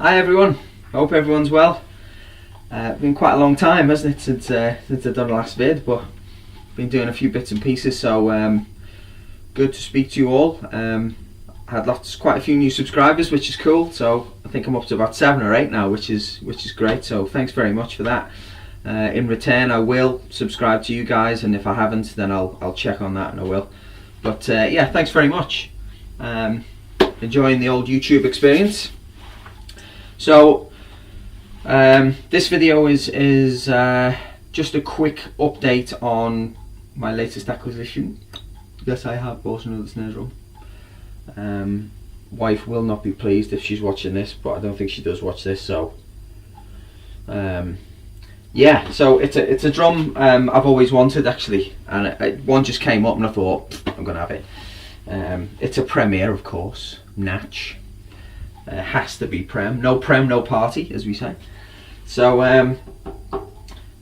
Hi everyone, I hope everyone's well. Been quite a long time, hasn't it, since I've done the last vid, but been doing a few bits and pieces, so good to speak to you all. Had quite a few new subscribers, which is cool, so I think I'm up to about 7 or 8 now, which is great, so thanks very much for that. In return, I will subscribe to you guys, and if I haven't, then I'll check on that and I will. But yeah, thanks very much. Enjoying the old YouTube experience. So this video is just a quick update on my latest acquisition. Yes, I have bought another snare drum. Wife will not be pleased if she's watching this, but I don't think she does watch this. So yeah, so it's a drum I've always wanted actually, and one just came up and I thought I'm gonna have it. It's a Premier, of course, Natch. Has to be Prem, no party, as we say. So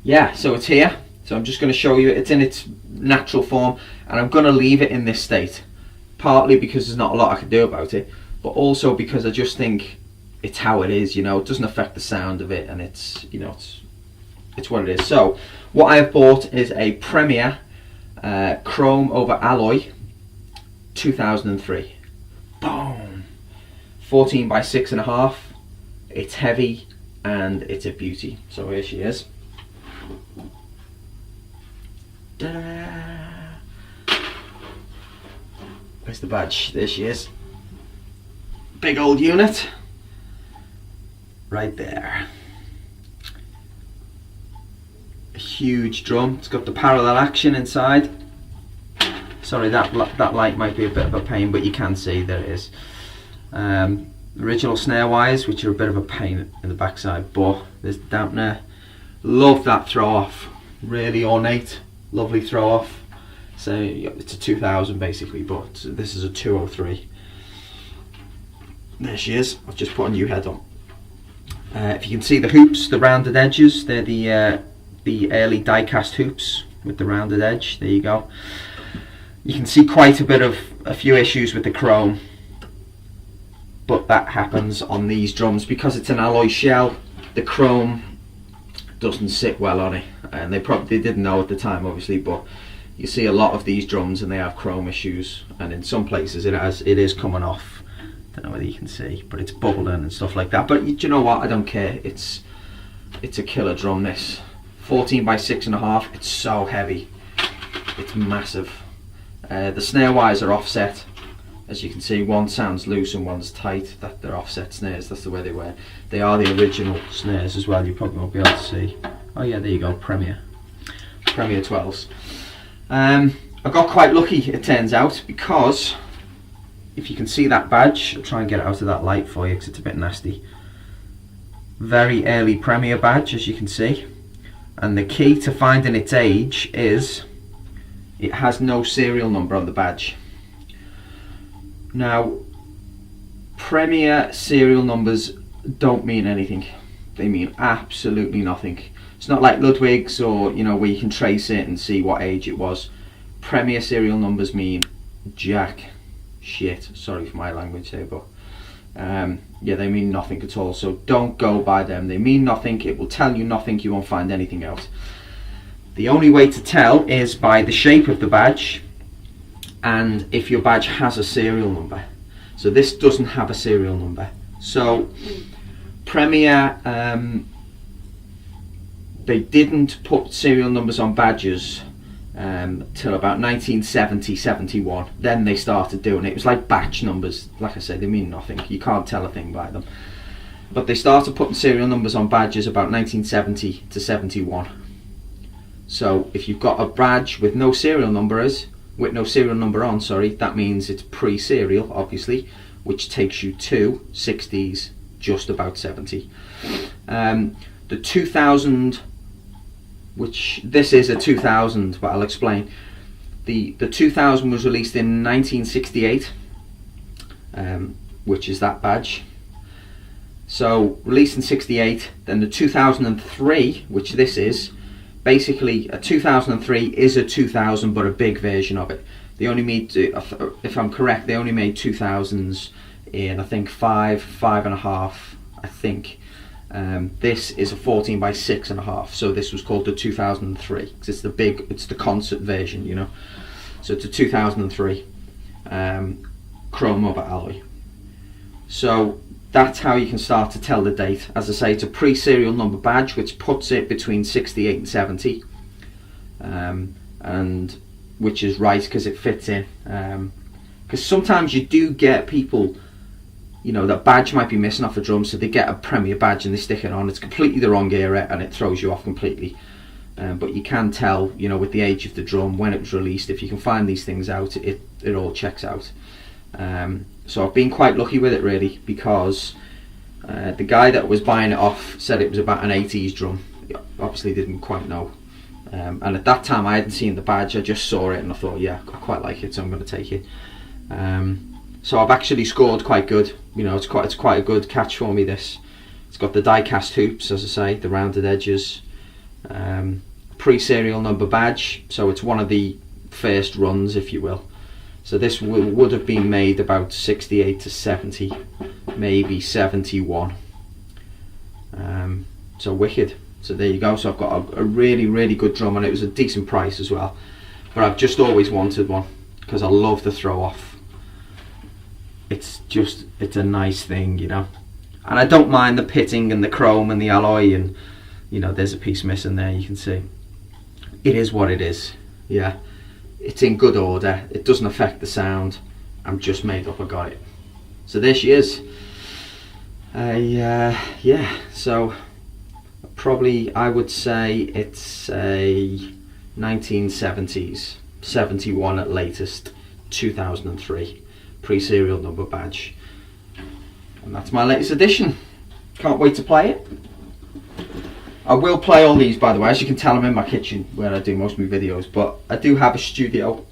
yeah, so it's here. So I'm just going to show you it's in its natural form, and I'm going to leave it in this state, partly because there's not a lot I can do about it, but also because I just think it's how it is. You know, it doesn't affect the sound of it, and it's, you know, it's what it is. So what I have bought is a Premier chrome over alloy 2003. Boom. 14 by 6.5. It's heavy and it's a beauty. So here she is. Ta-da! Where's the badge? There she is. Big old unit. Right there. A huge drum. It's got the parallel action inside. Sorry, that light might be a bit of a pain, but you can see there it is. Original snare wires, which are a bit of a pain in the backside, but there's dampener. Love that throw off, really ornate, lovely throw off. So it's a 2000 basically, but this is a 203. There she is. I've just put a new head on. If you can see the hoops, the rounded edges, they're the early die-cast hoops with the rounded edge. There you go. You can see quite a few issues with the chrome, but that happens on these drums because it's an alloy shell. The chrome doesn't sit well on it, and they probably didn't know at the time, obviously, but you see a lot of these drums and they have chrome issues, and in some places it is coming off. Don't know whether you can see, but it's bubbling and stuff like that. But you know what, I don't care. It's a killer drum, this 14 by 6.5. It's so heavy, it's massive. The snare wires are offset, as you can see. One sounds loose and one's tight. That they're offset snares. That's the way they were. They are the original snares as well. You probably won't be able to see. Oh yeah, there you go. Premier 12s. I got quite lucky, it turns out, because if you can see that badge, I'll try and get it out of that light for you because it's a bit nasty. Very early Premier badge, as you can see, and the key to finding its age is it has no serial number on the badge. Now, Premier serial numbers don't mean anything. They mean absolutely nothing. It's not like Ludwig's, or, you know, where you can trace it and see what age it was. Premier serial numbers mean jack shit. Sorry for my language here, but yeah, they mean nothing at all. So don't go by them. They mean nothing. It will tell you nothing. You won't find anything else. The only way to tell is by the shape of the badge and if your badge has a serial number. So this doesn't have a serial number. So Premier, they didn't put serial numbers on badges till about 1970-71. Then they started doing it. It was like batch numbers. Like I say, they mean nothing. You can't tell a thing by them. But they started putting serial numbers on badges about 1970 to 71. So if you've got a badge with no serial number on, sorry, that means it's pre-serial, obviously, which takes you to 60s, just about 70. The 2000, which this is a 2000, but I'll explain. The 2000 was released in 1968, which is that badge. So released in 68, then the 2003, which this is. Basically, a 2003 is a 2000, but a big version of it. They only made, if I'm correct, they only made 2000s in I think 5.5 I think. This is a 14 by 6.5, so this was called the 2003 because it's the concert version, you know. So it's a 2003 chrome over alloy. So that's how you can start to tell the date. As I say, it's a pre-serial number badge, which puts it between 68 and 70, and which is right because it fits in. Because sometimes you do get people, you know, that badge might be missing off a drum, so they get a Premier badge and they stick it on. It's completely the wrong era and it throws you off completely. But you can tell, you know, with the age of the drum, when it was released. If you can find these things out, it all checks out. So I've been quite lucky with it, really, because the guy that was buying it off said it was about an 80s drum. He obviously didn't quite know. And at that time I hadn't seen the badge, I just saw it and I thought, yeah, I quite like it, so I'm going to take it. So I've actually scored quite good. You know, it's quite a good catch for me, this. It's got the die-cast hoops, as I say, the rounded edges. Pre-serial number badge, so it's one of the first runs, if you will. So this would have been made about 68 to 70, maybe 71. So wicked. So there you go. So I've got a really, really good drum, and it was a decent price as well. But I've just always wanted one because I love the throw off. It's a nice thing, you know. And I don't mind the pitting and the chrome and the alloy, and you know, there's a piece missing there, you can see. It is what it is, yeah. It's in good order, it doesn't affect the sound. I'm just made up, I got it. So there she is. Yeah, so probably I would say it's a 1970s, 71 at latest, 2003 pre-serial number badge. And that's my latest edition. Can't wait to play it. I will play all these, by the way. As you can tell, I'm in my kitchen where I do most of my videos, but I do have a studio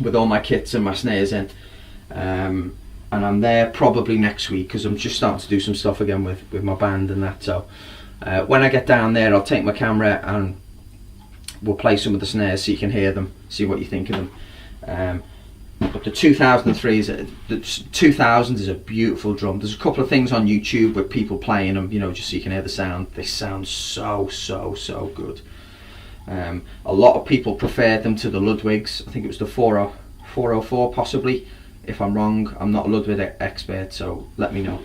with all my kits and my snares in, and I'm there probably next week because I'm just starting to do some stuff again with my band and that. So when I get down there, I'll take my camera and we'll play some of the snares so you can hear them, see what you think of them. But the 2003 the 2000 is a beautiful drum. There's a couple of things on YouTube with people playing them, you know, just so you can hear the sound. They sound so good. A lot of people prefer them to the Ludwigs. I think it was the 404 possibly. If I'm wrong, I'm not a Ludwig expert, so let me know.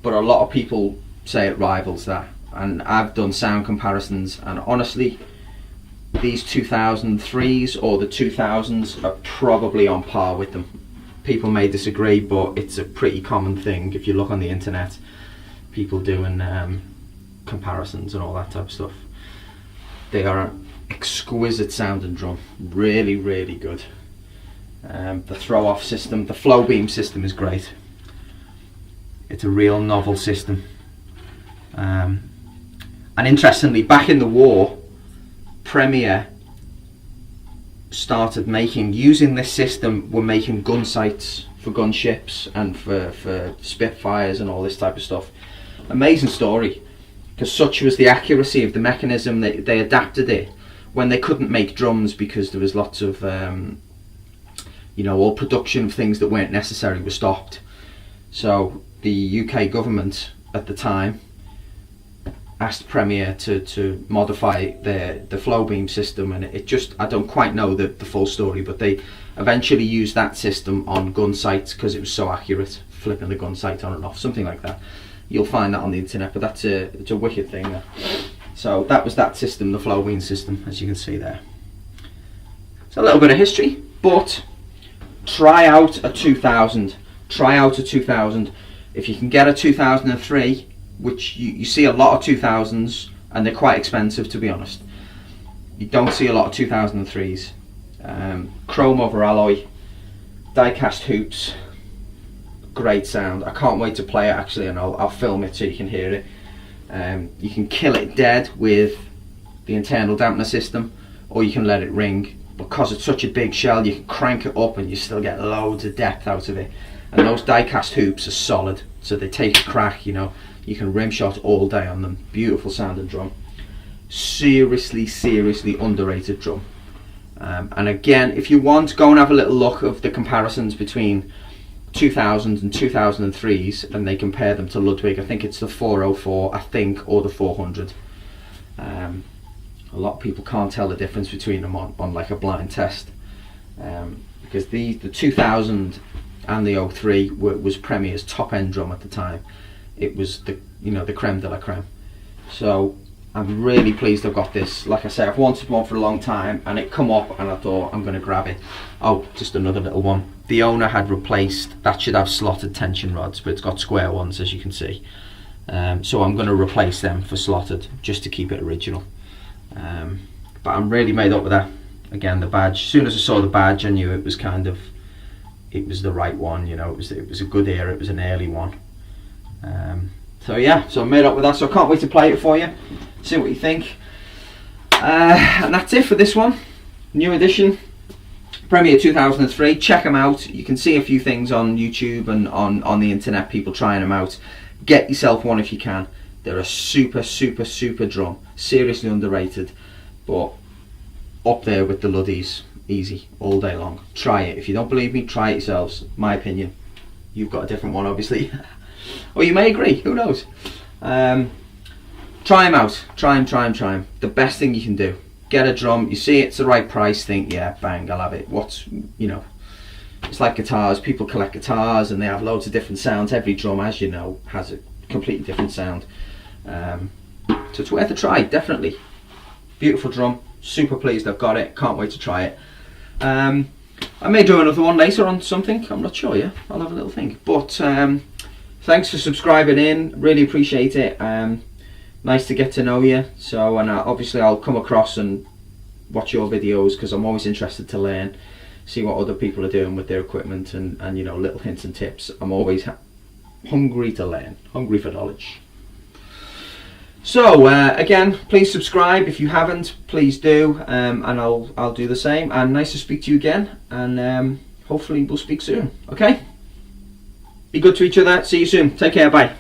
But a lot of people say it rivals that, and I've done sound comparisons, and honestly, these 2003s or the 2000s are probably on par with them. People may disagree, but it's a pretty common thing if you look on the internet. People doing comparisons and all that type of stuff. They are an exquisite sounding drum, really, really good. The throw-off system, the flow beam system is great. It's a real novel system. And interestingly, back in the war, Premier started using this system, were making gun sights for gunships and for Spitfires and all this type of stuff. Amazing story, because such was the accuracy of the mechanism that they adapted it when they couldn't make drums because there was lots of you know, all production of things that weren't necessary was stopped. So the UK government at the time asked Premier to modify the flow beam system, and it just, I don't quite know the full story, but they eventually used that system on gun sights because it was so accurate, flipping the gun sight on and off, something like that. You'll find that on the internet, but it's a wicked thing there. So that was that system, the flow beam system, as you can see there. It's a little bit of history, but try out a 2000. Try out a 2000. If you can get a 2003, which you see a lot of 2000s, and they're quite expensive, to be honest. You don't see a lot of 2003s. Chrome over alloy, die-cast hoops, great sound. I can't wait to play it actually, and I'll film it so you can hear it. You can kill it dead with the internal dampener system, or you can let it ring. Because it's such a big shell, you can crank it up and you still get loads of depth out of it. And those die-cast hoops are solid, so they take a crack, you know. You can rim shot all day on them. Beautiful sounding drum. Seriously underrated drum. And again, if you want, go and have a little look of the comparisons between 2000s and 2003s, and they compare them to Ludwig. I think it's the 404, I think, or the 400. A lot of people can't tell the difference between them on like a blind test, because the 2000 and the 03 was Premier's top end drum at the time. It was the creme de la creme. So I'm really pleased I've got this. Like I say, I've wanted one for a long time, and it come up and I thought I'm going to grab it. Oh, just another little one. The owner had replaced, that should have slotted tension rods, but it's got square ones, as you can see. So I'm going to replace them for slotted, just to keep it original. But I'm really made up with that. Again, the badge, as soon as I saw the badge, I knew it was it was the right one, you know, it was a good era, it was an early one. So yeah, so I'm made up with that, so I can't wait to play it for you, see what you think. And that's it for this one. New edition, Premier 2003. Check them out. You can see a few things on YouTube and on the internet, people trying them out. Get yourself one if you can. They're a super drum, seriously underrated, but up there with the Luddies, easy, all day long. Try it. If you don't believe me, try it yourselves. My opinion. You've got a different one, obviously. Or you may agree, who knows. Try them out. Try them. The best thing you can do. Get a drum, you see it's the right price, think, yeah, bang, I'll have it. It's like guitars. People collect guitars and they have loads of different sounds. Every drum, as you know, has a completely different sound. So it's worth a try, definitely. Beautiful drum, super pleased I've got it, can't wait to try it. I may do another one later on something, I'm not sure yet, I'll have a little think. But thanks for subscribing in, really appreciate it. Nice to get to know you. So, and obviously I'll come across and watch your videos, because I'm always interested to learn, see what other people are doing with their equipment, and little hints and tips. I'm always hungry to learn, hungry for knowledge. So again, please subscribe if you haven't, please do, and I'll do the same. And nice to speak to you again, and hopefully we'll speak soon. Okay, be good to each other, see you soon, take care, bye.